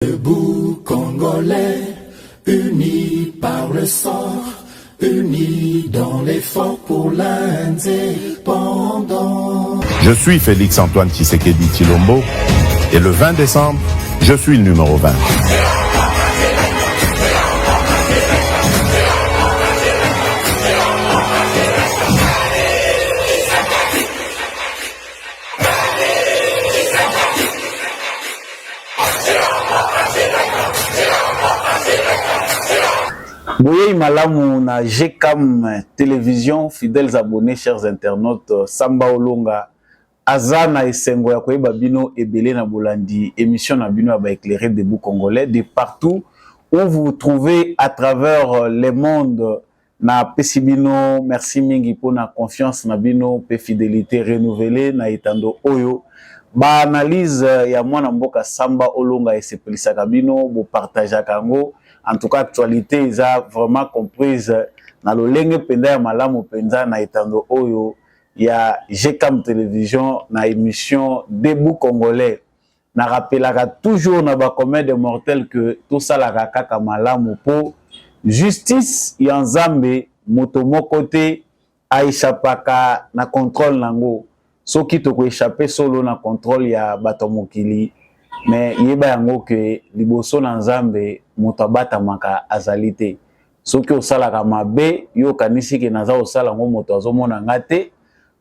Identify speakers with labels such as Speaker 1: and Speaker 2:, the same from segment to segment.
Speaker 1: Debout Congolais, unis par le sort, unis dans l'effort pour l'indépendance.
Speaker 2: Je suis Félix-Antoine Tshisekedi Tshilombo et le 20 décembre, je suis le numéro 20.
Speaker 3: Boye malamu na GCAM télévision, fidèles abonnés, chers internautes, Samba Olonga, Azana et Sengo ya koyeba bino ebele na bolandi, émission na bino ba éclairé debout congolais de partout où vous vous trouvez à travers le monde. Na pesibino, merci mingi pour na confiance na bino, pe fidélité renouvelée na itando oyo. Ba analyse ya mwana mboka Samba Olonga et sepelisaka bino, bo partage kango. En tout cas, actualité ils a vraiment comprise na lolenge penda ya malamu penza na itando oyo ya GCAM télévision na émission Debout Congolais. Na rappelaka toujours na ba commun de mortels que tout ça la kaka malamu po justice ya Nzambe moto moko te aishapaka na contrôle nango soki to ko échapper solo na contrôle ya bato mokili. Mais yeba yango ke liboso na Nzambe moto abatamaka azali te. Soki osalaka mabe yo kanisi ke naza osala ngo moto azomona ngate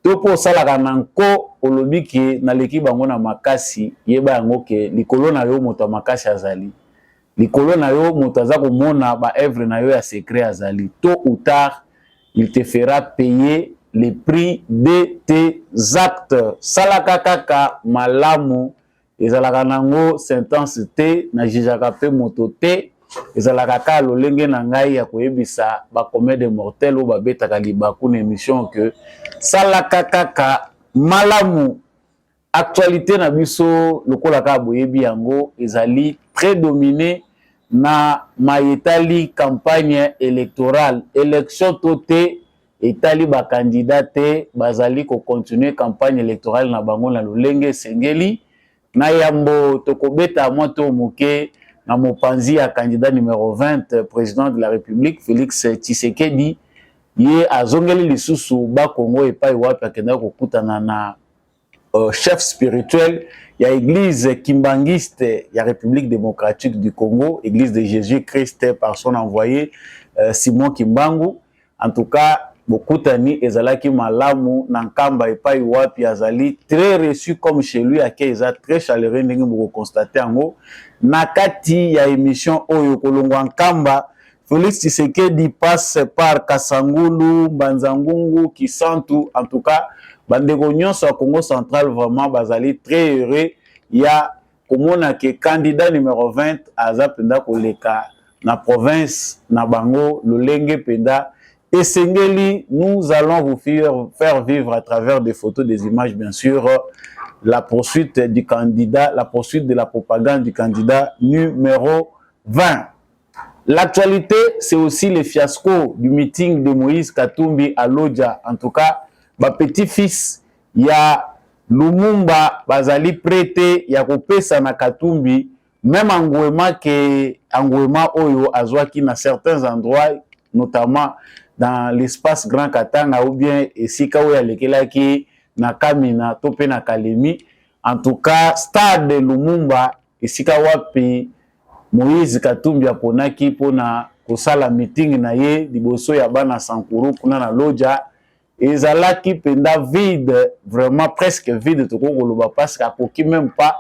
Speaker 3: to po osalaka na nko olobi ke naleki bango na makasi yeba yango ke likolo na yo moto makasi azali. Likolo na yo moto aza komona ba œuvre na yo ya secret azali. Tôt ou tard il te fera payer le prix de tes actes. Salaka kaka malamu ezalaka nango sentence te na jijaka pe moto te ezalaka ka lolenge na ngai ya koyebisa ba commun de mortels o ba betaka libaku na émission que salaka kaka malamu. Actualité na biso lokola ka boyebi yango ezali très dominé na maetali campagne électorale élection toté etali ba candidat te bazali ko continuer campagne électorale na bango na lolenge sengeli. Na yambo tokobeta moto moke na mopanzi ya candidat numéro 20 président de la République Félix Tshisekedi ye azongeli lisusu ba Congo epai wapi akenda kokutana na chef spirituel ya église kimbangiste ya République démocratique du Congo, église de Jésus-Christ par son envoyé Simon Kimbangu. En tout cas Bokutani ezalaki malamu na nkamba epai wapi azali très reçu comme chez lui ake eza très chaleureux ndenge boko constater yango na kati ya émission oyo kolongwa nkamba Félix Tshisekedi passe par Kasangulu, Banzangungu, Kisantu. En tout cas bandeko nyonso ya Congo central vraiment bazali très heureux ya komona ke candidat numéro 20 aza penda koleka na province na bango lolenge penda. Et Sengeli, nous allons vous faire vivre à travers des photos, des images, bien sûr, la poursuite du candidat, la poursuite de la propagande du candidat numéro 20. L'actualité, c'est aussi le fiasco du meeting de Moïse Katumbi à Lodja. En tout cas, ma petit-fils, il y a Lumumba, Bazali prêté, il y a Kopesa na Katumbi, même Angouema Oyo, Azwaki, dans certains endroits, notamment dans l'espace Grand Katanga ou bien esika oya lekelaki na Kamina tope na Kalemi. En tout cas stade Lumumba esika wapi Moïse Katumbi aponaki pona kosala meeting na ye liboso ya bana Sankuru kuna na Lodja ezalaki penda vide, vraiment presque vide tokoloba parce qu'akoki même pas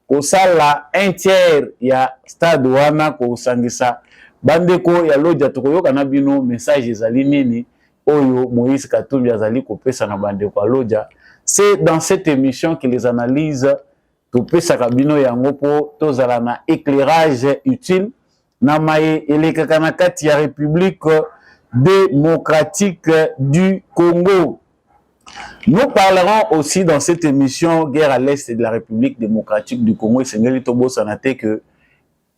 Speaker 3: kosala un tiers ya stade wana kosangisa bandeko ya Lodja tokoyoka na bino message ezali nini oyo Moïse Katumbi azali kopesa na bandeko ya Lodja. C'est dans cette émission que les analyses topesa bino yango po tozala na éclairage utile na maye elekaka na kati ya République démocratique du Congo. Nous parlerons aussi dans cette émission guerre à l'est de la République démocratique du Congo et sengeli tobo sanate que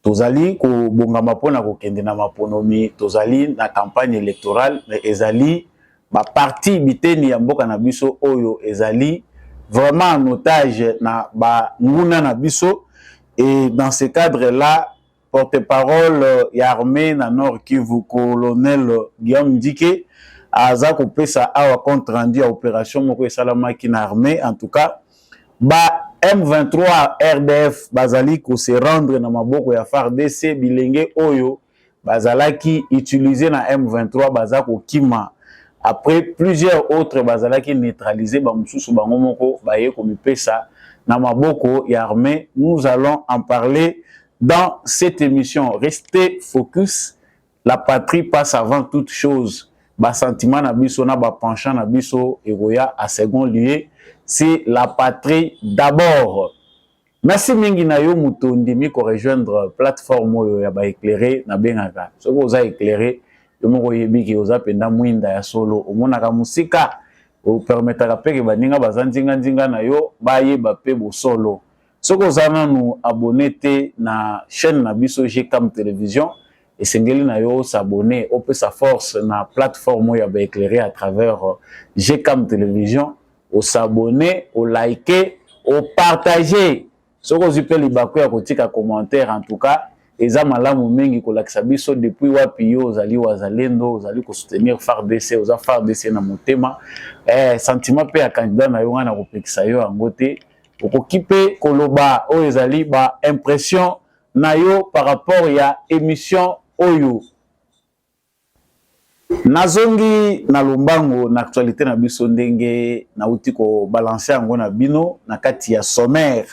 Speaker 3: tozali ko bongama pona ko kende na maponomi tozali na campagne électorale ezali ba parti biteni ya mboka na biso oyo ezali vraiment en otage na ba nguna na biso Et dans ce cadre-là, porte-parole armée na Nord Kivu, colonel Guillaume Dike, aza kopesa awa compte rendu à opération moko esalamaki na armée. En tout cas, ba M23 RDF bazali ko se rendre na maboko ya FARDC bilenge oyo bazalaki utilisé na M23 bazako kima. Après plusieurs autres bazalaki neutralisé ba mususu bango moko baye ko mipesa na maboko ya armée. Nous allons en parler dans cette émission. Restez focus. La patrie passe avant toute chose. Ba sentiment na biso na ba penchant na biso egoya à second lieu. C'est la patrie d'abord. Merci mingi na yo mutondi mi ko rejoindre plateforme oyo ya ba éclairer na bengaka. Soko oza éclairer yo moko yebiki oza penda mwinda ya solo omonaka musika o permetaka peke baninga bazanzinga nzinga na yo bayeba pe bo solo. Soko oza nanu abonné te na chaîne na biso GCAM télévision et sengeli na yo s'abonner o pe sa force na plateforme oyo ya ba éclairer à travers GCAM télévision. Au s'abonner, au liker, au partager. Ce que vous pouvez libakou ya kotika commentaire en tout cas. Eza malamu mengi ko lakisa biso depuis wapi yo ozali wazalendo, ozali ko soutenir FARDC, oza FARDC na motema. Sentiment pe ya candidat na yo ngana kopekisa yo angote. Okokipe koloba o ezali ba impression na yo par rapport ya émission oyo. Nazongi na lombango na actualité na biso ndenge na uti ko balancer yango na bino na kati ya sommaire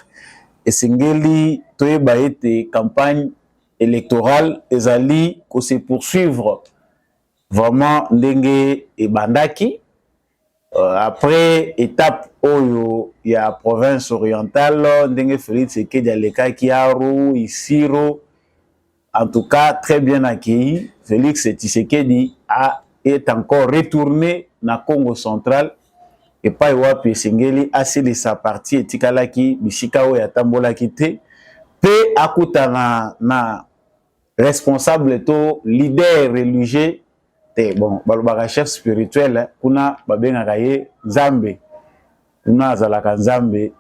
Speaker 3: esengeli toyeba ete campagne électorale ezali ko se poursuivre vraiment ndenge ebandaki après étape oyo ya province orientale ndenge Félix Tshisekedi alekaki Aru Isiro. En tout cas, très bien accueilli. Félix Tshisekedi est encore retourné na Congo central. Et pas Iwapi Sengeli a cédé sa partie et Tikalaki, Bishikao et Atambola Kite. Pe akuta na responsable to leader religieux. Bon, balobaka chef spirituel, kuna babengakaye Nzambe. Kuna azalaka Nzambe.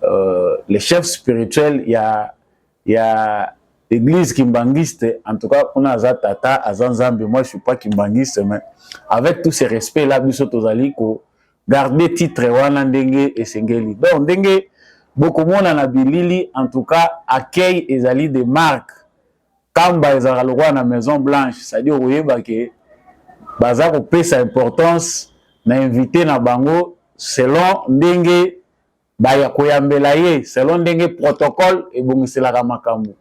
Speaker 3: Le chef spirituel, il y a l'église kimbangiste, en tout cas, on a Tata, Azanzambi, moi je ne suis pas kimbangiste, mais avec tous ces respects-là, biso tozali ko garder titre wana ndenge et sengeli. Donc ndenge beaucoup monde na bilili, en tout cas, accueille ezali des marques. Kamba ezala le roi na Maison Blanche, c'est-à-dire oyeba ke baza ko pesa importance na invité na bango selon ndenge baya koyambela ye, selon ndenge protocole et bongiselaka makambo.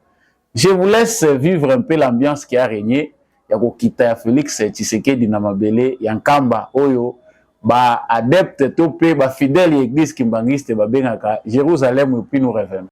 Speaker 3: Je vous laisse vivre un peu l'ambiance qui a régné. Yako kita ya Félix Tshisekedi na mabele yankamba oyo ba adepte tope ba fidèle église kimbangiste ba bengaka Jérusalem et puis nous revenons.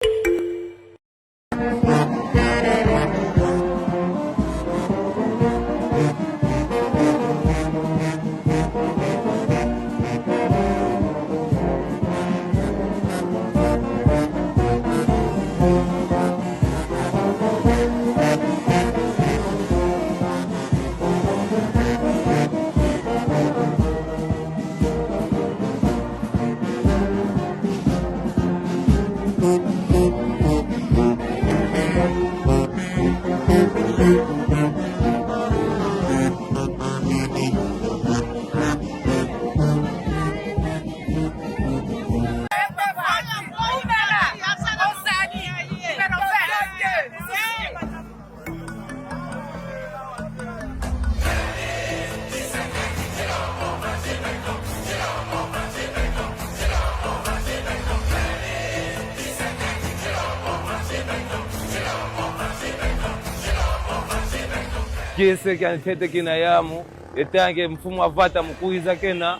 Speaker 4: Kiese kanitete kina yamu etange mfumo wa vata mkuiza kena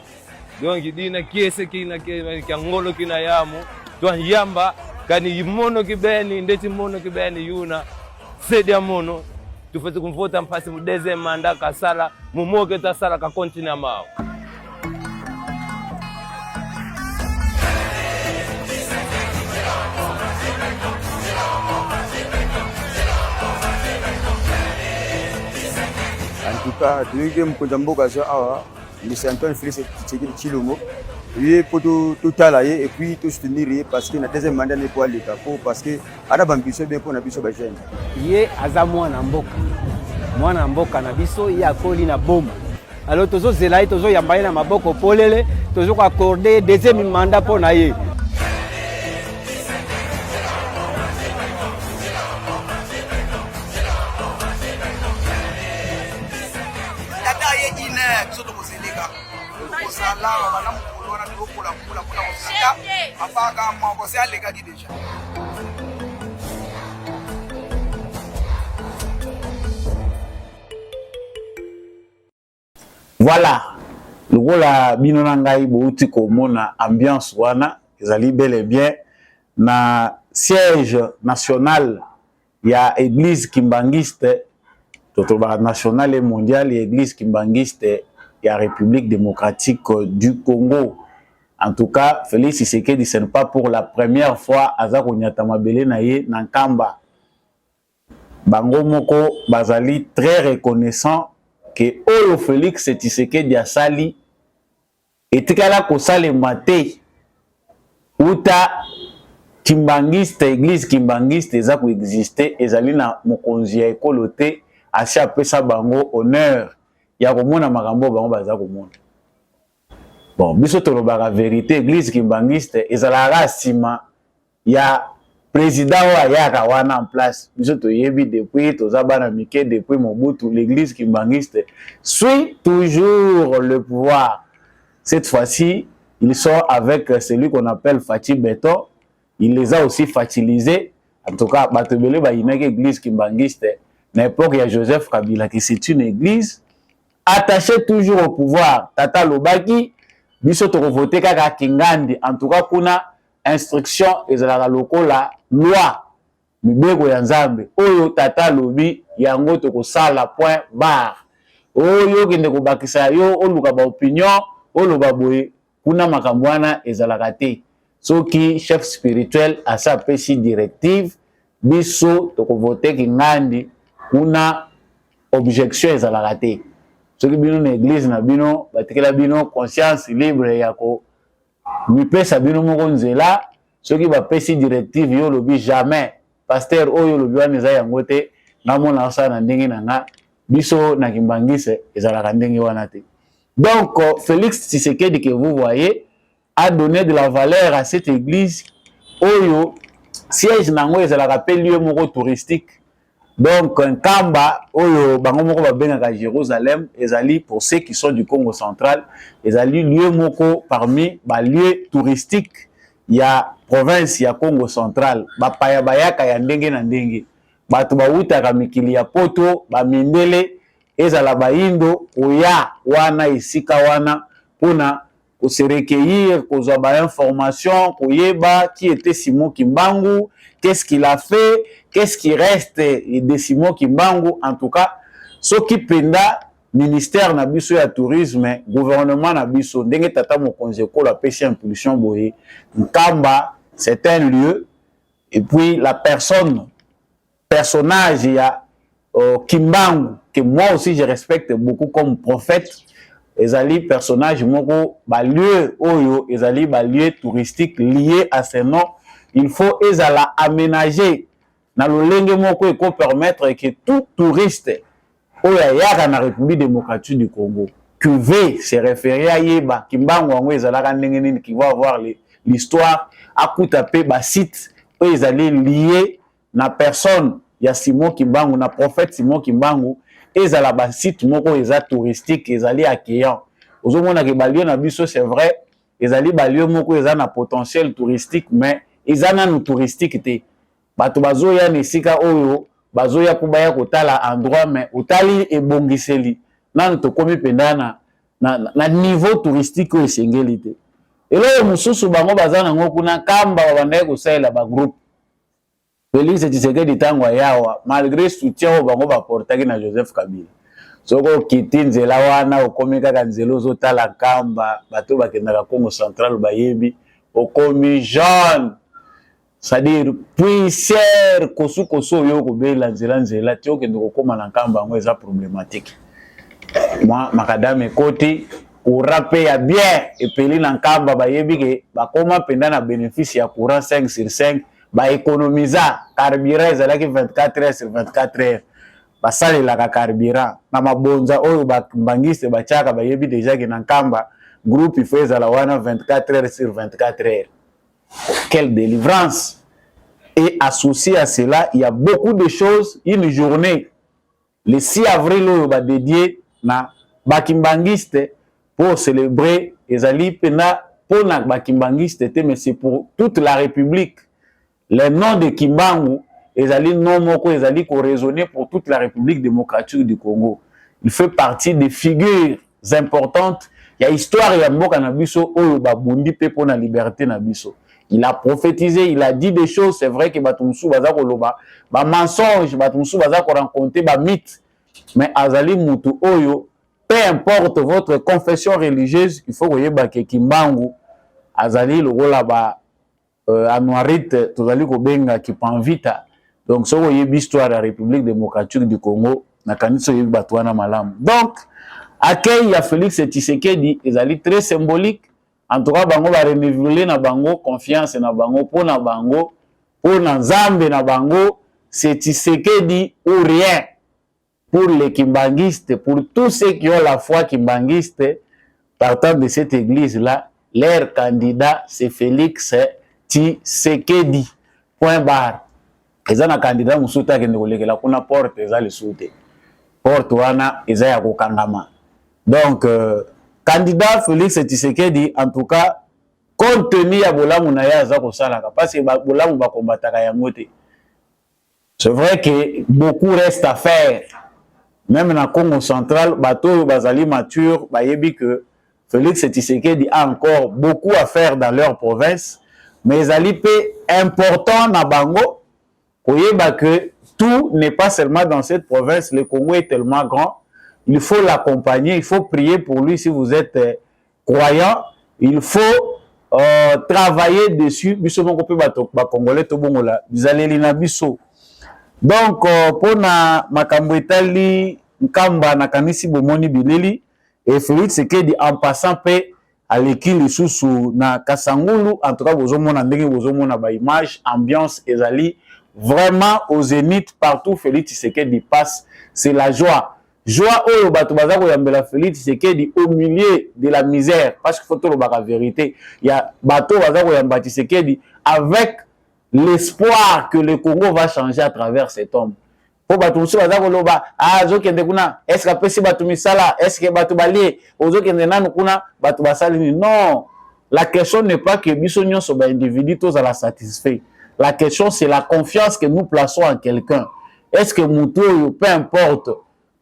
Speaker 4: dongi dina kiese kina ngolo kina yamu tuan yamba kani yimono kibeni ndeti mono kibeni yuna sedia mono tufete kumvota mpasi mudeze manda kasala mumoke tasala ka kontina mao.
Speaker 5: En tout cas, tu es que Mkonjambo Gaza, c'est Antoine Félix Tshisekedi Tshilombo. pour tout et puis tout soutenir parce que na deuxième mandat n'est pas l'état parce que ada bambiso bien pour na biso ba jeune
Speaker 6: ye aza mwana mboka na biso ya koli na bomba alors tozo zelai tozo yamba na maboko polele tozo accorder deuxième mandat pour na ye
Speaker 7: tata ye ine soto kozeleka kozala wana mukolo wana tokola mukula kuna kosika afaka moko se alekaki déjà.
Speaker 3: Voilà, le rôle bino na ngai bouti komona ambiance wana ezali bel et bien na siège national ya église kimbangiste totoba national et mondial et église kimbangiste ya République démocratique du Congo. En tout cas, Félix Tshisekedi ce n'est pas pour la première fois azako nyata mabele na ye na Nkamba. Bango moko bazali très reconnaissant que Oyo Félix Tshisekedi asali etikala kosale mate uta kimbangiste église kimbangiste eza ko exister ezali na mokonzi ya ekolo te asi apesa bango honneur ya komona makambo bango baza komona. Bon biso tolobaka vérité église kimbangiste ezalaka nsima ya président wa yaka wana en place biso toyebi depuis toza bana mike depuis Mobutu l'église kimbangiste suit toujours le pouvoir. Cette fois-ci ils sont avec celui qu'on appelle Fachi Beton, il les a aussi facilisés. En tout cas batebele ba inaki église kimbangiste na époque ya Joseph Kabila qui c'est une église attachée toujours au pouvoir. Tata Lobaki biso to voter kaka kingandi en tout cas kuna instruction ezalaka lokola loi mibeko ya nzambe oyo tata lobi yango to kosala point barre oyo kende ko bakisa yo oluka ba opinion oloba boye kuna makambo wana ezalaka te soki chef spirituel asa pesi directive biso to ko voter kingandi kuna objection ezalaka te soki bino na église na bino batikela bino conscience libre ya ko mipesa bino moko nzela soki bapesi directive yo lobi jamais pasteur oyo lobi wana eza yango te ngamona osala na ndenge na nga biso na kimbangise ezalaka ndenge wana te. Donc Félix Tshisekedi que vous voyez a donné de la valeur à cette église oyo siège nango ezalaka pe lieu moko touristique. Donc Nkamba oyo bango moko babengaka Jérusalem ezali pour ceux qui sont du Congo central ezali lieu moko parmi ba lieux touristiques ya province ya Congo central bapaya bayaka ya ndenge na ndenge bato bawutaka mikili ya poto bamindele ezala baindo oya wana esika wana pona ko se recueillir kozwa ba information koyeba qui était Simon Kimbangu, qu'est-ce qu'il a fait, qu'est-ce qui reste de Simon Kimbangu. En tout cas ce qui penda ministère na biso ya tourisme gouvernement na biso ndenge tata mokonzi ko la pêche impulsion boye Nkamba c'est un lieu et puis la personnage ya Kimbangu que moi aussi je respecte beaucoup comme prophète ezali personnage moko ba lieu oyo ezali ba lieu touristique lié à ce nom il faut ezala aménager na lolenge moko eko permettre que tout touriste oya yaka na République démocratique du Congo qui veut se référer à yeba Kimbangu wango ezalaka ndenge nini qui va avoir l'histoire akuta pe ba site oyo ezali lié na personne ya Simon Kimbangu na prophète Simon Kimbangu ezala ba site moko eza touristique ezali accueillant ozomona ke ba lieu na biso c'est vrai ezali ba lieu moko eza na potentiel touristique mais eza na touristique te bato bazoya na esika oyo bazoya kubaya kotala endroit mais otali ebongiseli nanu tokomi pendana na niveau touristique oyo esengeli te eloko mosusu bango baza nango kuna Nkamba babandaki kosalela ba groupe Félix Tshisekedi tango yawa malgré soutien oyo bango baportaki na Joseph Kabila soko okiti nzela wana okomi kaka nzela ozotala Nkamba bato bakendaka Congo central bayebi okomi jaune c'est-à-dire puissière kosu oyo kobela nzela te okende kokoma na Nkamba yango eza problématique moi makadame ekoti courant pe ya bien epeli na nkamba bayebi ke bakoma penda na bénéfice ya courant 5 sur 5 ba économiser carburant ezalaki 24 heures sur 24 heures basalelaka carburant na mabonza oyo bangiste batiaka bayebi déjà ke na nkamba groupe il faut ezala wana 24 heures sur 24 heures. Quelle délivrance! Et associé à cela, il y a beaucoup de choses. Une journée, le 6 avril, on va dédier na bakimbangiste pour célébrer Ezali Pena pour na bakimbangiste, mais c'est pour toute la République. Le nom de Kimbangu, Ezali non moko, Ezali ko raisonner pour toute la République démocratique du Congo. Il fait partie des figures importantes. Il y a histoire ya mboka na biso oyo babundi pe pour la liberté na biso. Il a prophétisé, il a dit des choses, c'est vrai que Batumsu baza koloba, ba mensonge, Batumsu baza ko rencontrer ba mythe. Mais Azali Mutu Oyo, peu importe votre confession religieuse, il faut que ke Kimbangu Azali lokola ba Anuarite tozali ko benga ki panvita. Donc so yebi histoire de la République démocratique du Congo na kanisa yebi batwana malamu. Donc accueil à Félix Tshisekedi ezali très symbolique. En tout cas, bango va renouveler na bango confiance na bango pour na bango pour na Nzambe na bango, c'est Tshisekedi ou rien. Pour les kimbangistes, pour tous ceux qui ont la foi kimbangiste, partant de cette église-là, leur candidat c'est Félix Tshisekedi. Point barre. Ils ont un candidat musuta qui ne la kuna porte eza le soute. Porte wana eza ya kokangama. Donc candidat Félix Tshisekedi, en tout cas, compte tenu à Bolamu na ya za kosalaka, parce que Bolamu ba combataka yango te. C'est vrai que beaucoup reste à faire. Même dans le Congo central, bateau bazali mature, bayebi que Félix Tshisekedi a encore beaucoup à faire dans leur province, mais zali pe important na bango, koyeba que tout n'est pas seulement dans cette province, le Congo est tellement grand. Il faut l'accompagner, il faut prier pour lui si vous êtes croyant. Il faut travailler dessus. Donc, pour na makambo etali nkamba na kanisi bomoni bileli et Félix Tshisekedi en passant pe aleki lisusu na Kasangulu, en tout cas bozomona ndenge bozomona ba image, ambiance ezali vraiment au zénith partout. Félix Tshisekedi passe, c'est la joie. Joie oyo bato baza koyambela Félix Tshisekedi au milieu de la misère, parce qu'il faut tout le la vérité. Il y a bato baza koyambela Tshisekedi avec l'espoir que le Congo va changer à travers cet homme. Pour bato musu baza koloba zo kende kuna, est-ce que pesi bato misala, est-ce que bato balie ozo kende nanu kuna bato basali. Non, la question n'est pas que biso nyonso ba individu tous à la satisfait. La question c'est la confiance que nous plaçons en quelqu'un. Est-ce que mutu peu importe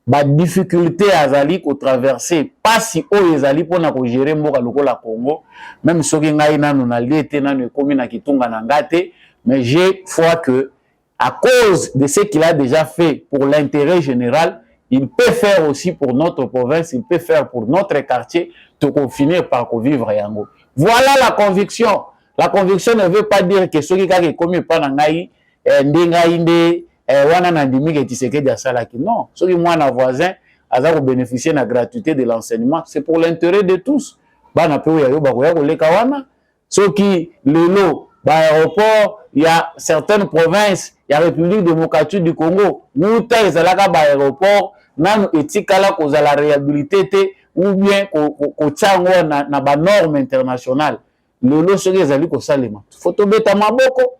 Speaker 3: ba difficulté azali ko traverser pasi o ezali pona ko gérer mboka lokola Congo, même soki ngai nanu na liete nanu ekomi na kitunga na ngate, mais j'ai foi que à cause de ce qu'il a déjà fait pour l'intérêt général, il peut faire aussi pour notre province, il peut faire pour notre quartier, tout finir par vivre yango. Voilà la conviction. La conviction ne veut pas dire que soki kake komi pa na ngai ndengai nde wana na ndimi ke Tshisekedi asalaki. Non, soki mwana voisin aza ko bénéficier na gratuité de l'enseignement, c'est pour l'intérêt de tous. Bana pe ya yo ba ko ya ko leka wana. Soki lelo ba aéroport, il y a certaines provinces, il y a République démocratique du Congo, muta ezalaka ba aéroport nanu etikala ko za la réhabilité ou bien ko tsango na ba norme internationale. Lelo soki ezali ko salema. Photo beta maboko.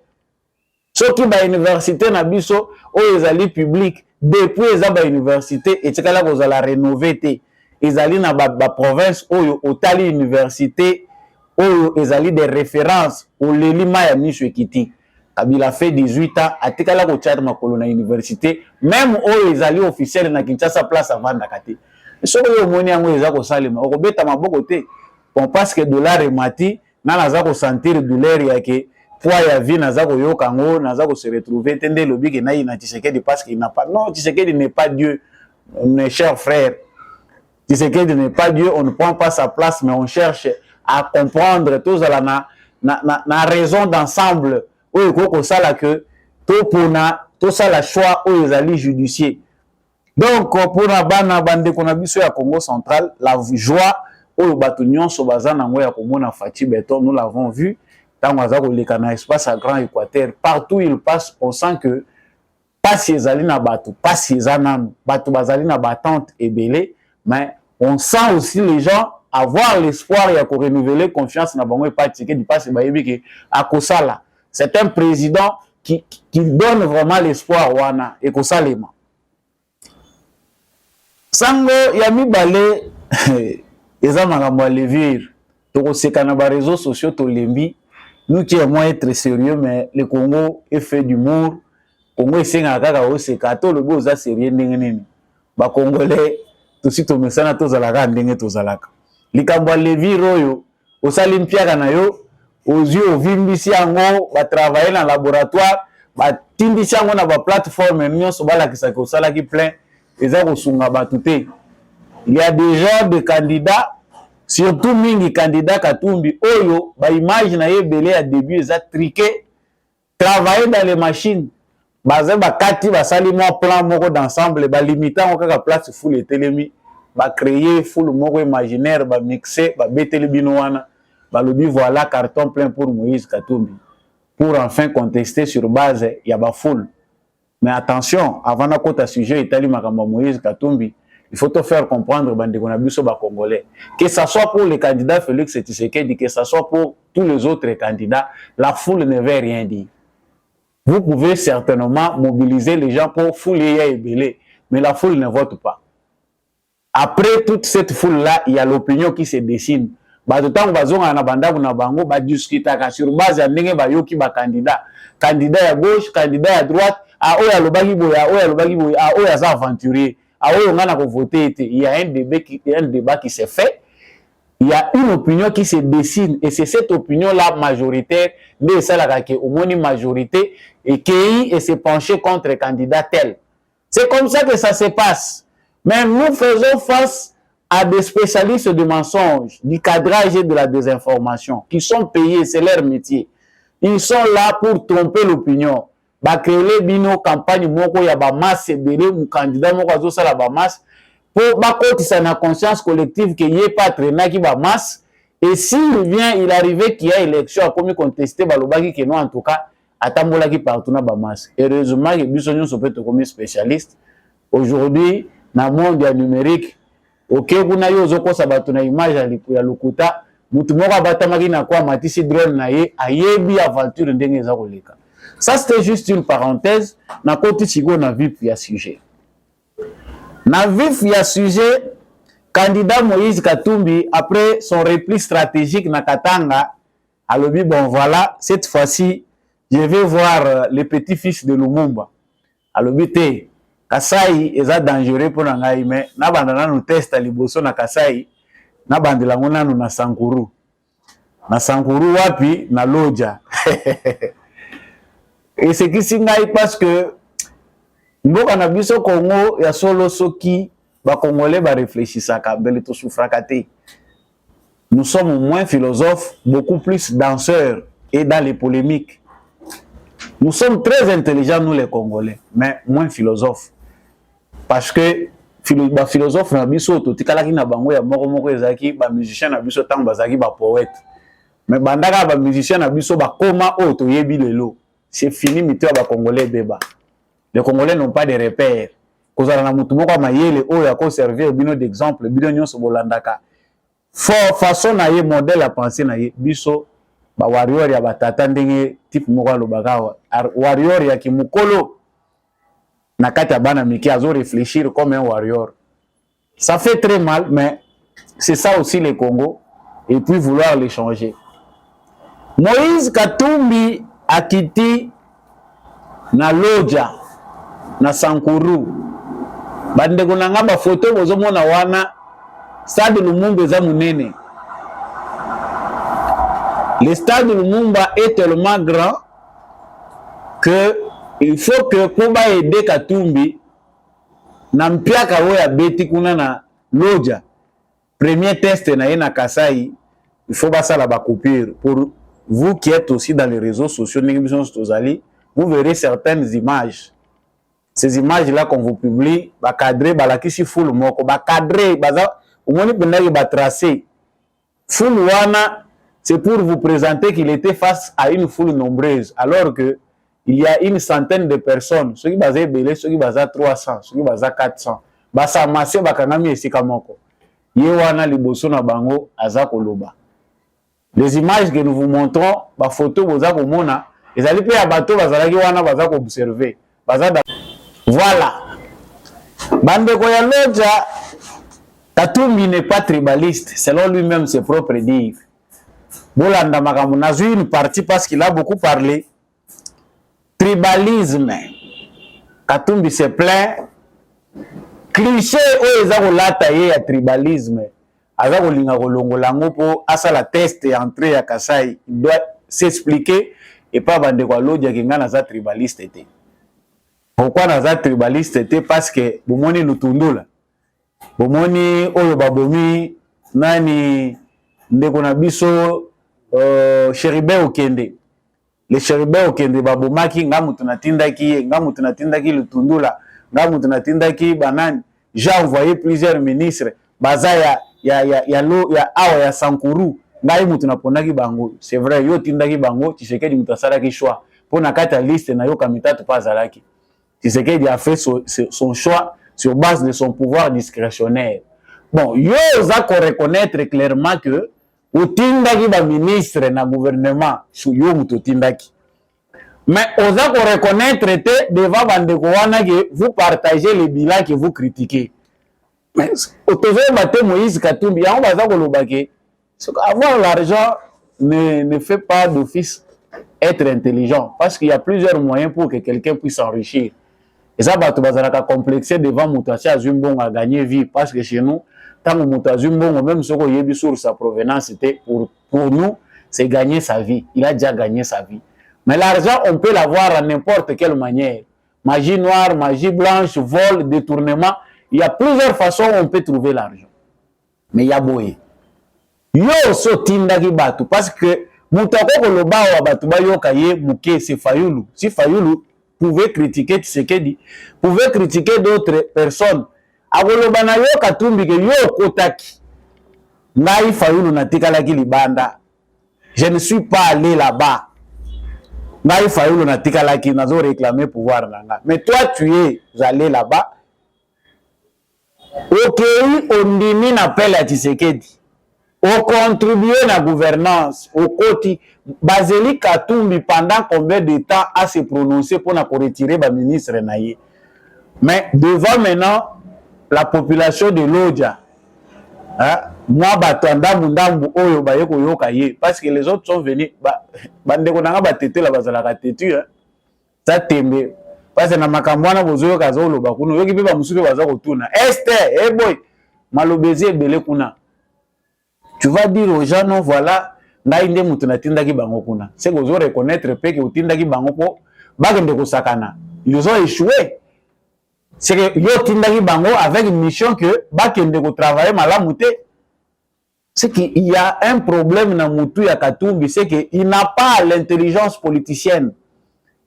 Speaker 3: Soki ba université na biso o ezali public depuis ezaba université etikala ko za la rénover te. Ezali na ba province oyo otali université oyo ezali des références au lelima ya miso ekiti. Kabila fait 18 ans atikala ko tchata makolo na université, même oyo ezali officiel na Kinshasa place avant dakate. Soki yo moni yango eza ko salema o beta maboko te. On pense que dollar emati na naza ko sentir douleur ya ke poids ya vie naza ko yoka ngo naza ko se retrouver tende lobi ke na ina Tshisekedi parce qu'il n'a pas. Non, Tshisekedi n'est pas Dieu, mes chers frères. Tshisekedi n'est pas Dieu, on ne prend pas sa place, mais on cherche à comprendre tout ça na raison d'ensemble oyo ko sala que to pona to sala choix oyo ezali judiciaire. Donc pour na bana bande ko na biso ya Congo central, la joie oyo bato nyonso baza nango ya komona Fati Beton, nous l'avons vu tant baza koleka na espace à Grand Équateur, partout il passe on sent que pasi ezali na bato, pasi eza nanu, bato bazali na batante ebele, mais on sent aussi les gens avoir l'espoir ya ko renouveler confiance na bango et pas ticket du passe bayebi ke akosala. C'est un président qui donne vraiment l'espoir wana et kosalema. Sango ya mibale eza makambo ya levire. Tokoseka na ba réseaux sociaux tolembi. Nous qui aimons être sérieux, mais le Congo est fait d'humour. Congo esenga kaka oseka to le boza sérieux ndenge nini. Ba Congolais tosi to mesana to zalaka ndenge to zalaka. Likambo levire oyo osali mpiaka na yo ozi ovimbisi yango ba travailler na laboratoire ba tindisi yango na ba plateforme nyonso balakisa ko salaki plein eza kosunga bato te. Il y a déjà des candidats, surtout mingi candidat Katumbi oyo ba image na yebele à début eza triqué, travailler dans les machines baza ba kati ba sali mo plan moko d'ensemble ba limitant kaka place full etelemi ba créer full moko imaginaire ba mixer ba beteli bino wana ba lobi voilà carton plein pour Moïse Katumbi pour enfin contester sur base ya ba full. Mais attention, avant na kota sujet itali makamba Moïse Katumbi, il faut te faire comprendre bandeko na biso ba Congolais que ça soit pour le candidat Félix Tshisekedi, que ça soit pour tous les autres candidats, la foule ne veut rien dire. Vous pouvez certainement mobiliser les gens pour fouler et belé, mais la foule ne vote pas. Après toute cette foule-là, il y a l'opinion qui se dessine. Ba temps bazonga na banda na bango ba discuter sur base ya ndenge ba yoki ba candidat à gauche, candidat à droite, a oya lobaki boya, oya lobaki boya, a oya za aventurier, a oya ngana ko voter. Il y a un débat qui s'est fait. Il y a une opinion qui se dessine et c'est cette opinion-là majoritaire de celle qui est au moins une majorité et qui se pencher contre le candidat tel. C'est comme ça que ça se passe. Mais nous faisons face à des spécialistes du mensonge, du cadrage et de la désinformation qui sont payés, c'est leur métier. Ils sont là pour tromper l'opinion. Ba créer bino campagne moko ya ba masse belé mu candidat moko azo sala ba masse pour ba kotisa na conscience collective que yé pas traîner ki ba masse et s'il vient il arrivait qu'il y a élection a commis contester ba lobaki que non en tout cas atambola ki partout na ba masse. Heureusement que biso nyonso peut comme spécialiste aujourd'hui na monde ya numérique OK kuna yo zoko sabato na image ya lokuta mutu moko abatamaki na kwa matisi drone na ye ayebi aventure ndenge eza koleka. Ça c'était juste une parenthèse na koti chigo na vif ya sujet. Na vif ya sujet, candidat Moïse Katumbi après son repli stratégique na Katanga alobi bon voilà cette fois-ci je vais voir les petits-fils de Lumumba. Alobi te Kasai eza dangereux pour ngai mais na bandana no test liboso na Kasai na bandela ngona no na Sankuru. Na Sankuru wapi na Loja. Et c'est qui singai parce que mboka na biso Congo ya solo soki ba Congolais ba réfléchissaka bele to soufrakate. Nous sommes moins philosophes, beaucoup plus danseurs et dans les polémiques. Nous sommes très intelligents nous les Congolais, mais moins philosophes. Parce que ba philosophe na biso to tikalaki na bango ya moko ezaki ba musicien na biso tango bazaki ba poète. Mais bandaka ba musicien na biso ba koma o to yebi lelo. C'est fini mito ya ba Congolais beba. Les Congolais n'ont pas de repères. Kozala na mutu moko mayele o ya ko servir bino d'exemple bino nyonso bolandaka. Façon na ye modèle à penser na ye biso ba warrior ya batata ndenge type moko lobaka warrior ya kimukolo na kati ya bana miki azo réfléchir comme un warrior. Ça fait très mal mais c'est ça aussi le Congo et puis vouloir les changer. Moïse Katumbi a quitté na Loja na Sankuru bandeko na ngamba photo bozomona wana stade Lumumba eza munene. Le stade Lumumba est tellement grand que il faut que pour aider Katumbi na mpiaka oya beti kuna na Loja premier test na ye na Kasai il faut basala ba coupure. Pour vous qui êtes aussi dans les réseaux sociaux vous verrez certaines images. Ces images-là qu'on vous publie, ba cadré, ba la kisi full moko, ba cadré, baza, au moins pendant ba tracé, foule wana, c'est pour vous présenter qu'il était face à une foule nombreuse, alors que il y a une centaine de personnes, ceux qui basaient belé, ceux qui basaient 300, ceux qui basaient 400. Basa amassé bakangami esika moko. Ye wana liboso na bango aza koloba. Les images que nous vous montrons, ba photo boza komona, ezali pe ya bato bazalaki wana baza ko observer. Voilà. Bande ko ya Lodja, Katumbi n'est pas tribaliste, selon lui-même ses propres dires. Bolanda makambo nazui une partie parce qu'il a beaucoup parlé. Tribalisme. Katumbi se plaint. Cliché oyo eza kolata ye ya tribalisme. Aza kolinga kolongola ngo po asala test et entrée ya Kasai. Il doit s'expliquer et pas bande ko Lodja ke nga naza tribaliste te. Pourquoi naza tribaliste te? Parce que bomoni Lutundula. Bomoni oyo babomi nani ndeko na biso Chéribin Okende. Le Chéribin Okende babomaki nga mutu natindaki Lutundula, nga mutu natindaki banani. J'ai envoyé plusieurs ministres baza ya awa ya Sankuru ngai mutu napondaki bango. C'est vrai yo tindaki bango Tshisekedi mutu asalaki choix pona kata liste na yo kamitatu pa zalaki. Tshisekedi a fait son choix sur base de son pouvoir discrétionnaire. Bon, yo za ko reconnaître clairement que utindaki ba ministre na gouvernement sur yo mutu tindaki. Mais on a qu'on reconnaître devant bandeko wana que vous partagez les bilans que vous critiquez. Mais autour de Moïse Katumbi, on va dire avoir l'argent ne fait pas d'office être intelligent, parce qu'il y a plusieurs moyens pour que quelqu'un puisse s'enrichir. Et ça va te complexer devant Moutachi Azumbon à gagner vie, parce que chez nous, tant que Moutachi Azumbon, même ce qu'on y a sur sa provenance, c'était pour nous, c'est gagner sa vie. Il a déjà gagné sa vie. Mais l'argent, on peut l'avoir à n'importe quelle manière. Magie noire, magie blanche, vol, détournement. Il y a plusieurs façons où on peut trouver l'argent. Mais il y a boye. Yo so tindaki batu. Parce que moutako koloba wa batu ba yo kaye mouke c'est Fayulu. Si Fayulu pouvait critiquer Tshisekedi, pouvait critiquer d'autres personnes. Agoloba na yo Katumbi ke yo kotaki. Ngai Fayulu natikalaki libanda. Je ne suis pas allé là-bas. Ngai Fayulu natikalaki nazo réclamer pouvoir nanga. Mais toi tu es allé là-bas. Ok, on dimi n'appelle à Tshisekedi. On contribue à la gouvernance. Au côté, Baseli Katumbi pendant combien de temps a se prononcé pour retirer le ministre Naye. Mais devant maintenant la population de Lodja, moi batanda mundambu oyo bayeko yokaye parce que les autres sont venus bande konanga batete la bazala ka tetu ça tembe parce que na makambwana bozoyo kazolo bakuno yoki pe ba musupe baza kotuna este boy malobezi ebele kuna. Tu vas dire aux gens non voilà ngai nde mutu natindaki bango kuna c'est que vous reconnaître pe que utindaki bango po bagende ko sakana ils ont échoué. C'est que yo tindaki bango avec une mission que bakende ko travailler malamu te. C'est qu'il y a un problème dans Moutou ya Katumbi, c'est qu'il n'a pas l'intelligence politicienne.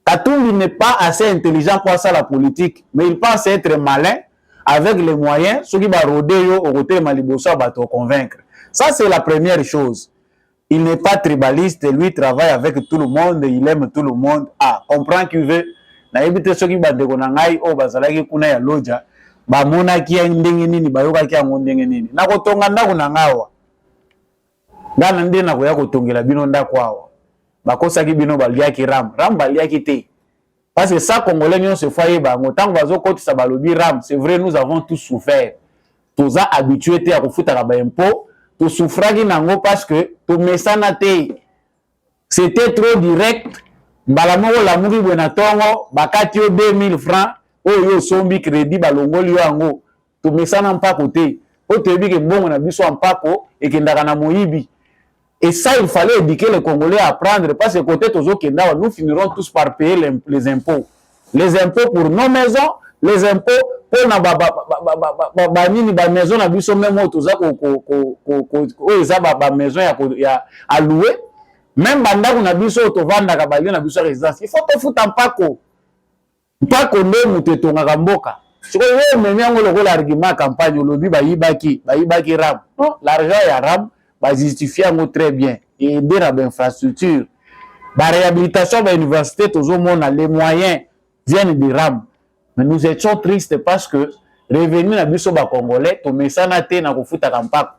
Speaker 3: Katumbi n'est pas assez intelligent pour ça la politique, mais il pense être malin avec les moyens, ceux qui vont roder au côté Malibosa va te convaincre. Ça c'est la première chose. Il n'est pas tribaliste, lui travaille avec tout le monde, il aime tout le monde. Ah, comprend qu'il veut. Na ebite ceux qui va de konangai o bazalaki kuna ya Lodja, ba monaki ya ndenge nini bayoka ki ya ndenge nini. Na kotonga ndako nangawa. Ngana nde na koya kotongela bino ndako awa. Bakosaki bino baliaki ram baliaki te. Parce que ça congolais nyon se foyer bango tant bazo kotisa balobi ram, c'est vrai nous avons tous souffert. Tous a habitué te à kofuta ba impôt, to souffraki nango parce que to mesana te. C'était trop direct. Balamoko la muki bwena tongo bakati yo 2000 francs oyo sombi crédit balongoli yo ango. To mesana mpako te. O tebi ke bongo na biso mpako ekendaka na moyibi. Et ça, il fallait éduquer les Congolais à apprendre parce que côté Tozo Kenda, nous finirons tous par payer les impôts. Les impôts pour nos maisons, les impôts pour nos maisons, na biso même Tozo maison à louer. Même banda kuna biso to vanda ka bali na biso résidence. Il faut te foutre en pako. Pako nde mutetonga kamboka. Siko yo memi ngo lokola argument campagne lobi ba yibaki ram. Non, l'argent ya ram ba justifier ngo très bien et aider à l'infrastructure. La réhabilitation de l'université, les moyens viennent des RAM. Mais nous étions tristes parce que revenus à biso ba congolais, to mesana te na kofuta kampak.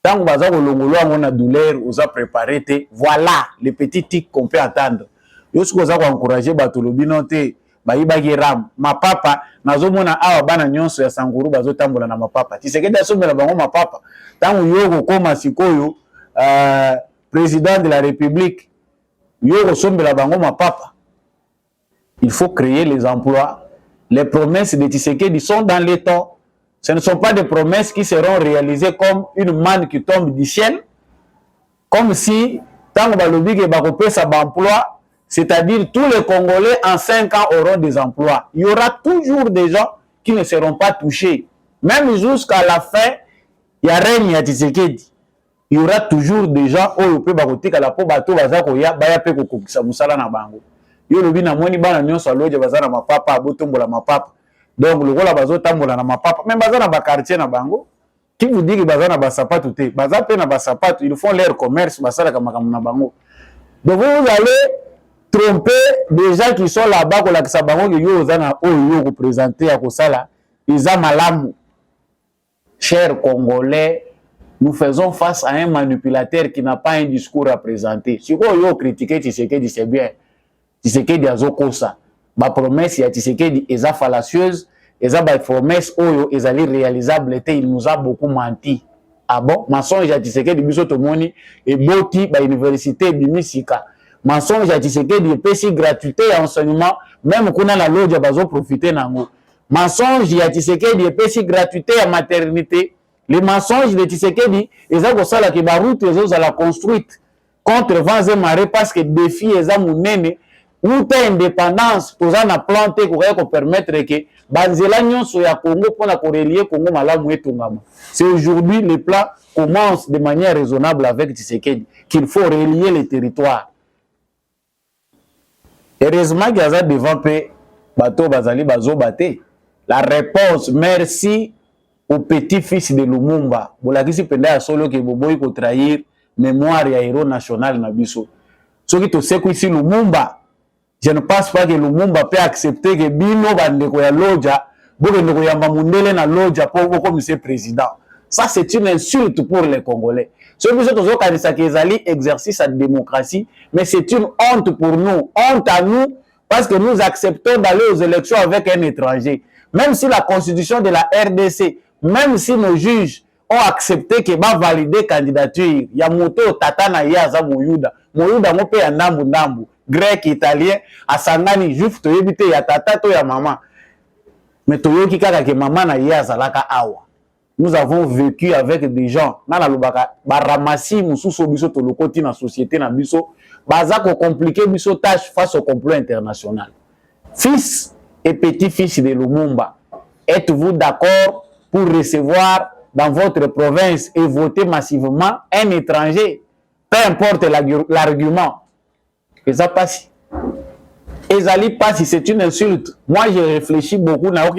Speaker 3: Tant que baza kolongolo on a douleur, on a préparé te. Voilà les petits tics qu'on peut attendre. Yo ce qu'on a encourager bato lobino te, ba ibaki RAM. Ma papa nazomona awa bana nyonso ya sanguru bazo tambola na mapapa. Tisekedi asomela bango mapapa. Tant yo koma sikoyo président de la République il faut créer les emplois. Les promesses de Tshisekedi sont dans les temps. Ce ne sont pas des promesses qui seront réalisées comme une manne qui tombe du ciel. Comme si, tant que emploi, c'est-à-dire tous les Congolais en 5 ans auront des emplois. Il y aura toujours des gens qui ne seront pas touchés. Même jusqu'à la fin, il y a rien à Tshisekedi. Il y aura toujours des gens qui peuvent bakotika la po bato bazako ya baya pe kokokisa musala na bango. Yo lobi na moni bana nyonso aloje bazana mapapa abotombola mapapa. Donc le gola bazo tambola na mapapa, même bazana ba quartier na bango. Qui vous dit que bazana ba sapato te, baza pe na ba sapato, ils font leur commerce basala kama na bango. Donc vous allez tromper des gens qui sont là-bas ko la kisa bango que yo zana oyo représenter à kosala, ils ont malamu. Chers Congolais, nous faisons face à un manipulateur qui n'a pas un discours à présenter. Si vous avez critiqué Tshisekedi, c'est bien. Tshisekedi a zokosa. Ma promesse, Tshisekedi est fallacieuse. Et ça, ma promesse, est réalisable. Il nous a beaucoup menti. Ah bon? Mensonge à Tshisekedi, bisotomoni, et boti, ba université, bimisika. Mensonge à Tshisekedi, et péci gratuité et enseignement, même qu'on a la lodge, bazo profiter nango. Mensonge à Tshisekedi, et péci gratuité et maternité. Les mensonges de Tshisekedi, ils ont ça que la route ils ont construite contre vents et marées parce que défi ils ont mené ou indépendance pour ça planté pour permettre que banzela nyonso ya Congo pour la relier Congo malamu etungama. C'est aujourd'hui le plan commence de manière raisonnable avec Tshisekedi qu'il faut relier les territoires. Heureusement qu'il y a devant pe bateau bazali bazo baté. La réponse merci au petit-fils de Lumumba. Bolakisi penda ya solo ke boboyi ko trahir mémoire ya héros national na biso. Soki to seko ici Lumumba, je ne pense pas que Lumumba peut accepter que bino bandeko ya loja, boke ndeko yamba mundele na loja po comme monsieur président. Ça c'est une insulte pour les Congolais. Ce biso tozo kanisa ke ezali exercice à démocratie, mais c'est une honte pour nous, honte à nous parce que nous acceptons d'aller aux élections avec un étranger. Même si la constitution de la RDC, même si nos juges ont accepté que va valider candidature, ya moto tata na ya za moyuda ngope ya ndambu grec italien asangani juif to yebite ya tata to ya mama. Mais to yoki kaka ke mama na ya zalaka awa. Nous avons vécu avec des gens na la lubaka baramasi mususu biso to lokoti na société na biso baza ko compliquer biso tâche face au complot international. Fils et petit-fils de Lumumba, êtes-vous d'accord pour recevoir dans votre province et voter massivement un étranger, peu importe l'argument? Et ça passe. Et ça passe, c'est une insulte. Moi, j'ai réfléchi beaucoup. Na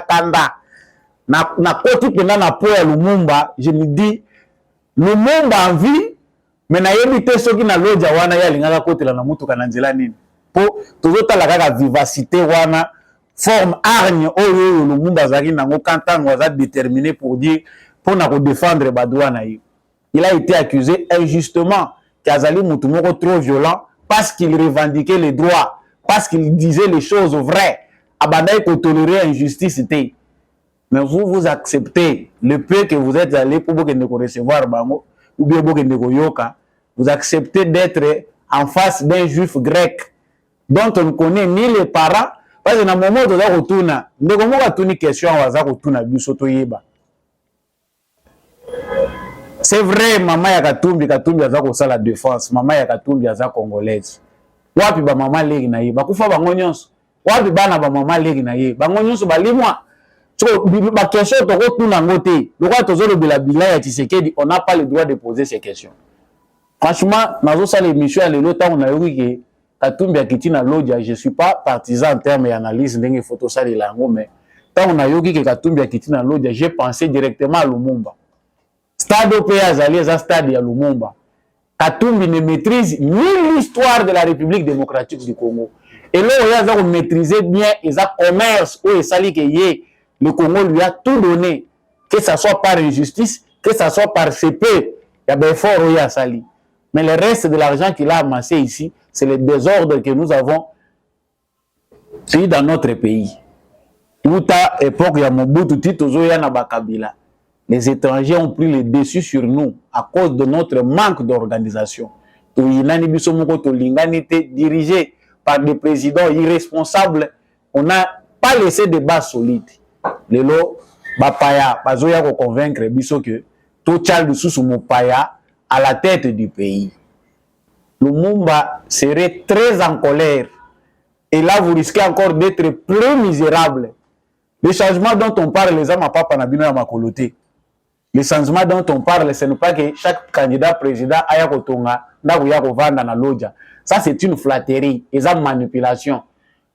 Speaker 3: kanda. Na koti pena na po ya Lumumba, je me dis, Lumumba en vie, mais na yebite soki na loja wana ya lingaka koti la na mutu kananzela nini. Po tozota la kaka vivacité wana. Forme hargne oyo Lumumba zaki nango kantango aza déterminé pour dire pour na ko défendre badouana na yo. Il a été accusé injustement qu'Azali mutu moko trop violent parce qu'il revendiquait les droits, parce qu'il disait les choses vraies. Abandai ko tolérer injustice té. Mais vous acceptez le peu que vous êtes allé pour que ne recevoir bango ou bien pour que ne yoka, vous acceptez d'être en face d'un juif grec dont on ne connaît ni les parents. Parce que dans le moment où on retourne, on a une question c'est vrai, maman ya Katumbi aza ko sala défense, maman ya Katumbi aza congolaise. Wapi ba maman legi na ye, bakufa bango nyonso. Wapi bana ba maman legi na ye, bango nyonso balimwa. So ba question to retourna ngote. Le roi tozo le bila ya Tshisekedi, on n'a pas le droit de poser ces questions. Franchement, nazo sala émission ya lelo ta on a eu que Katumbi akiti na loja, je suis pas partisan en termes d'analyse ndenge photo sali lango, mais quand on a yoki que Katumbi akiti na loja, j'ai pensé directement à Lumumba. Stade OPA azali eza stade ya Lumumba. Katumbi ne maîtrise ni l'histoire de la République démocratique du Congo. Et là, il a maîtrisé bien les commerce où le Congo lui a tout donné, que ce soit par injustice, que ce soit par CP, il y a bien fort à Sali. Mais le reste de l'argent qu'il a amassé ici, c'est le désordre que nous avons eu dans notre pays. Toute époque, il y a Mobutu Tito Zoya Nabakabila. Les étrangers ont pris le dessus sur nous à cause de notre manque d'organisation. Dirigé par des présidents irresponsables, on n'a pas laissé de base solides. Lelo, Bapaya, Bazoya ko convaincre biso que tout Charles sous Mopaya à la tête du pays. Lumumba serait très en colère. Et là, vous risquez encore d'être plus misérable. Les changements dont on parle, les hommes à papa Nabino à Makoloté. Les changements dont on parle, ce n'est pas que chaque candidat président aya kotonga na kuya kovanda na loja. Ça, c'est une flatterie et une manipulation.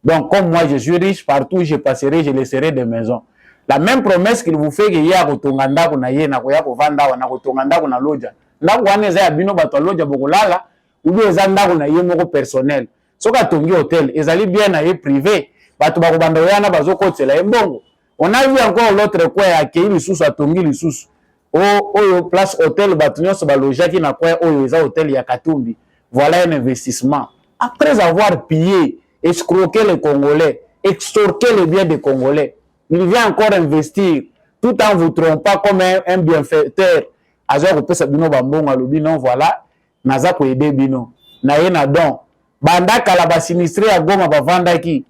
Speaker 3: Donc, comme moi, je suis riche, partout où je passerai, je laisserai des maisons. La même promesse qu'il vous fait que ya kotonga ndako na ye na kuya kovanda na kotonga ndako na loja. Ndako wana eza ya bino bato loja bokolala ou bien eza ndako na ye moko personnel. Soka tongi hôtel, ezali bien na ye privé. Bato bakobanda yana bazokotela ye mbongo. On a vu encore l'autre coin accueilli lisusu atongi lisusu. Oyo place hôtel Batunios Balojaki na quoi oyo eza hôtel ya Katumbi. Voilà un investissement. Après avoir pillé, escroqué les Congolais, extorqué les biens des Congolais, il vient encore investir tout en vous trompant comme un bienfaiteur. Azo ko pesa bino bambongo alobi non voilà, naza ko aider bino. Na ye na don. Banda kala ba sinistré ya Goma bavandaki.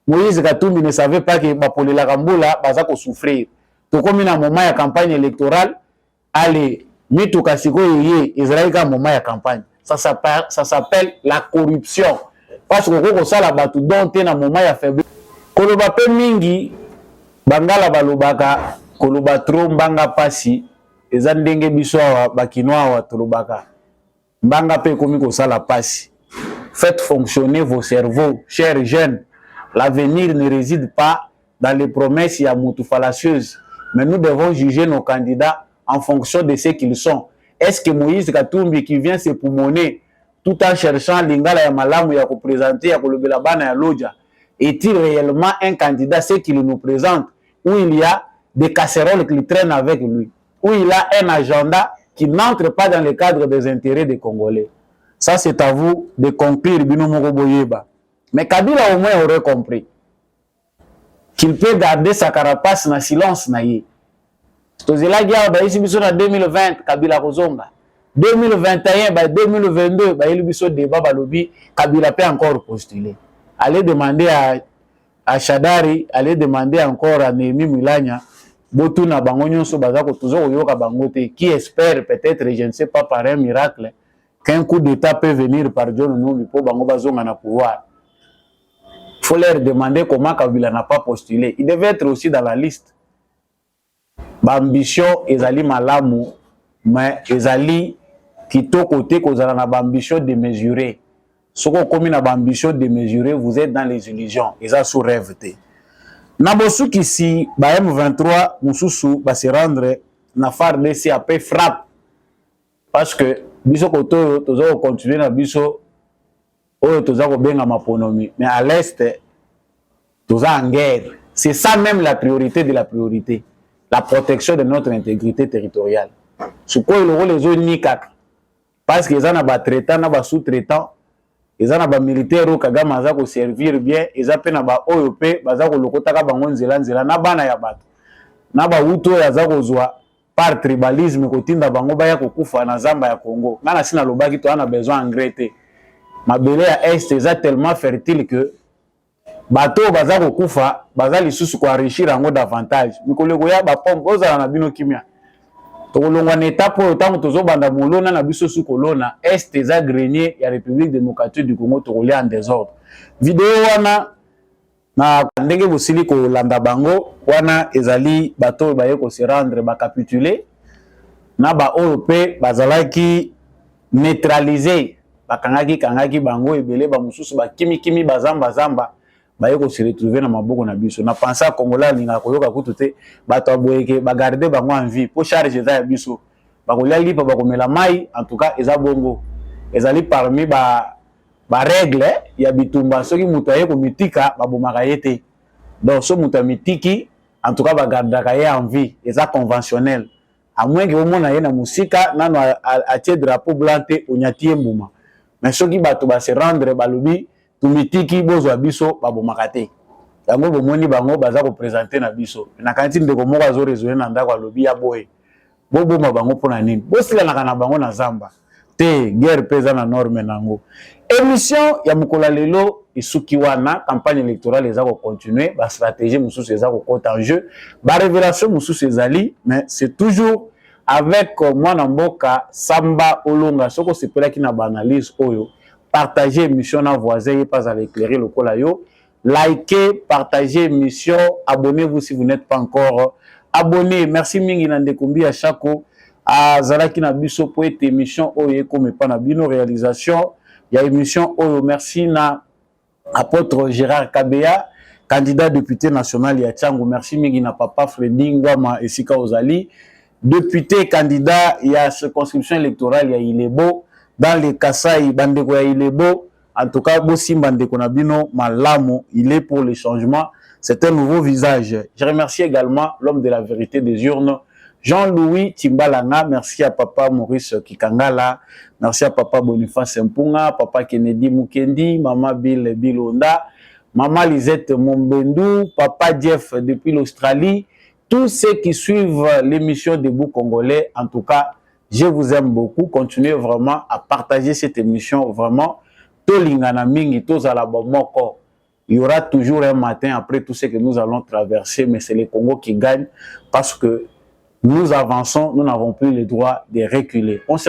Speaker 3: Moïse Katumbi ne savait pas que bapolela kambula baza ko souffrir. Tout comme un moment de campagne électorale, allez, Mito Kasiko yé, Israël a un moment de campagne. Ça s'appelle la corruption. Parce que ça la batu dont un moment de faiblesse. Koloba pe mingi, bangala balobaka, koloba tro mbanga pasi, ezandenge bisoa bakinoa wa tolobaka. Mbanga pe komiko sala pasi. Faites fonctionner vos cerveaux, chers jeunes. L'avenir ne réside pas dans les promesses ya mutu fallacieuses. Mais nous devons juger nos candidats en fonction de ce qu'ils sont. Est-ce que Moïse Katumbi qui vient se poumoner tout en cherchant l'ingala ya malamu ya représenter ya kolobela bana ya loja, est-il réellement un candidat ce qu'il nous présente, où il y a des casseroles qui traînent avec lui, où il a un agenda qui n'entre pas dans le cadre des intérêts des Congolais? Ça, c'est à vous de conclure, Bino Moko Boyeba. Mais Kabila au moins aurait compris qu'il peut garder sa carapace na silence na ye. Tozela gia ba ici biso na 2020 Kabila kozonga. 2021 ba 2022 ba ili biso débat ba lobi Kabila peut encore postuler. Allez demander à Shadari, allez demander encore à Némi Milanya botu na bango nyonso baza ko toujours yoka bangote qui espère peut-être, je ne sais pas, par un miracle qu'un coup d'état peut venir par Dieu nous pour bango bazonga na pouvoir. Il faut leur demander comment Kabila n'a pas postulé. Il devait être aussi dans la liste. L'ambition, ezali malamu, mais ezali kito côté kozala na ambition démesurée. Ce qu'on commet na ambition démesurée, vous êtes dans les illusions. Eza sous rêve te. Nabosu kisi ba M23 mususu ba se rendre na FARDC après frappe. Parce que biso koto tozo continuer na biso oyo toza ko benga maponomi, mais à l'est toza en guerre. C'est ça même la priorité de la priorité, la protection de notre intégrité territoriale. Ce quoi il les autres nikak parce que ils en a ba traitant na ba sous-traitant, ils en a ba militaire au Kagame aza ko servir bien, ils a pe na ba OEP baza ko lokota ka bango nzela na bana ya bato. Na ba uto ya za ko zwa par tribalisme ko tinda bango ba ya ko kufa na zamba ya Congo. Ngana sina lobaki to ana besoin engrais te. Mabele ya est eza tellement fertile que bato baza ko kufa baza lisusu ko enrichir yango davantage. Mikoleko ya ba pombe ozala na bino kimia. Tokolongwa na étape oyo tango tozobanda molona na biso su kolona est eza grenier ya République démocratique du Congo tokolia en désordre. Vidéo wana na ndenge bosili ko landa bango wana ezali bato baye ko se rendre ba capituler na ba OEP bazalaki neutraliser bakangaki bango ebele ba mususu ba kimi bazamba baye ko se retrouver na maboko na biso. Na pensa Congolais linga koyoka kutu te bato aboyeke ba garder bango en vie po charge za ya biso. bakolia lipa bakomela mai en tout cas eza bongo ezali parmi ba règle ya bitumba soki mutu aye komitika babomaka ye te donc so mutu amitiki en tout cas bagardaka ye en vie eza conventionnel à moins que omona ye na musika nano atie drapeau blanc te onyati ye mbuma mais soki bato base rendre balobi tumitiki bozwa biso babomaka te yango bomoni bango baza kopresente na biso na kanti ndeko moko azoresone na ndako alobi ya boye boboma bango mpona nini bosilanaka na bango na zamba te guerre mpe eza na norme nango émission ya mokolo lelo esuki wana campagne électorale eza kocontinue bastratégie mosusu eza kokota en jeu barévélation mosusu ezali mais c'est toujours avec mwana mboka Samba Olonga soko sepelaki na baanalyse oyo partager émission na voisin ye pas à éclairer lokola yo likez, partagez émission, abonnez-vous si vous n'êtes pas encore abonné. Merci mingi na ndekumbi à chako a zalaki na biso po ete émission oyo comme pas na bino réalisation ya émission oyo merci na apôtre Gérard Kabea candidat député national ya Tchango merci mingi na papa Freddy Ngwama esika ozali député candidat ya circonscription électorale ya Ilebo dans les Kasai bandeko ya Ilebo. En tout cas, Bossimba Ndeko Nabino Malamo, il est pour le changement. C'est un nouveau visage. Je remercie également l'homme de la vérité des urnes, Jean-Louis Timbalanga. Merci à papa Maurice Kikangala. Merci à papa Boniface Mpunga, papa Kennedy Mukendi, maman Bill Bilonda, maman Lisette Mombendu, papa Jeff depuis l'Australie. Tous ceux qui suivent l'émission Debout Congolais, en tout cas, je vous aime beaucoup. Continuez vraiment à partager cette émission, vraiment. Il y aura toujours un matin après tout ce que nous allons traverser, mais c'est le Congo qui gagne parce que nous avançons, nous n'avons plus le droit de reculer.